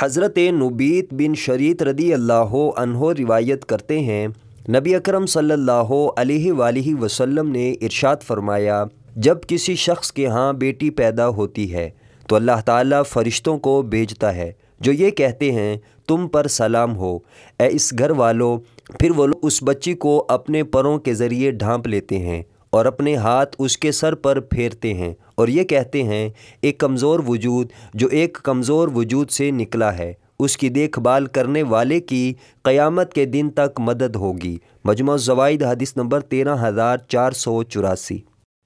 حضرت نبیت بن شریط رضی اللہ عنہ روایت کرتے ہیں، نبی اکرم صلی اللہ علیہ وآلہ وسلم نے ارشاد فرمایا، جب کسی شخص کے ہاں بیٹی پیدا ہوتی ہے تو اللہ تعالیٰ فرشتوں کو بھیجتا ہے جو یہ کہتے ہیں، تم پر سلام ہو اے اس گھر والو۔ پھر وہ لوگ اس بچی کو اپنے پروں کے ذریعے ڈھانپ لیتے ہیں اور اپنے ہاتھ اس کے سر پر پھیرتے ہیں اور یہ کہتے ہیں، ایک کمزور وجود جو ایک کمزور وجود سے نکلا ہے، اس کی دیکھ بھال کرنے والے کی قیامت کے دن تک مدد ہوگی۔ مجموع الزوائد حدیث نمبر 13484۔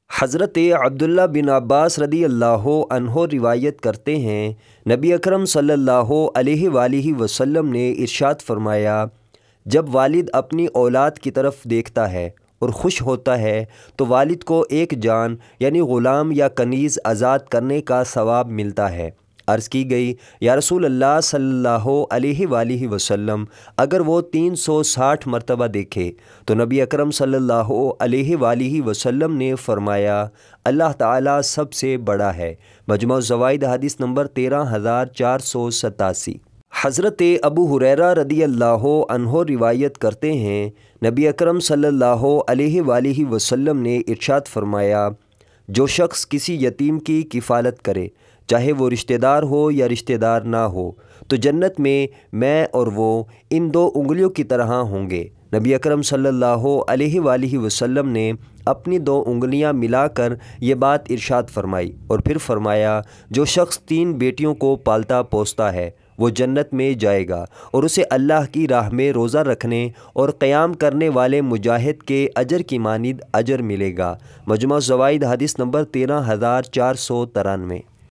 حضرت عبداللہ بن عباس رضی اللہ عنہ روایت کرتے ہیں، نبی اکرم صلی اللہ علیہ وآلہ وسلم نے ارشاد فرمایا، جب والد اپنی اولاد کی طرف دیکھتا ہے اور خوش ہوتا ہے تو والد کو ایک جان یعنی غلام یا کنیز آزاد کرنے کا ثواب ملتا ہے۔ عرض کی گئی، یا رسول اللہ صلی اللہ علیہ وآلہ وسلم، اگر وہ 360 مرتبہ دیکھے تو نبی اکرم صلی اللہ علیہ وآلہ وسلم نے فرمایا، اللہ تعالیٰ سب سے بڑا ہے۔ مجموع الزوائد حدیث نمبر 13487۔ حضرت ابو ہریرہ رضی اللہ عنہ روایت کرتے ہیں، نبی اکرم صلی اللہ علیہ وآلہ وسلم نے ارشاد فرمایا، جو شخص کسی یتیم کی کفالت کرے، چاہے وہ رشتہ دار ہو یا رشتہ دار نہ ہو، تو جنت میں اور وہ ان 2 انگلیوں کی طرح ہوں گے۔ نبی اکرم صلی اللہ علیہ وآلہ وسلم نے اپنی 2 انگلیاں ملا کر یہ بات ارشاد فرمائی اور پھر فرمایا، جو شخص 3 بیٹیوں کو پالتا پوستا ہے وہ جنت میں جائے گا اور اسے اللہ کی راہ میں روزہ رکھنے اور قیام کرنے والے مجاہد کے اجر کی مانند اجر ملے گا۔ مجموع الزوائد حدیث نمبر 13493۔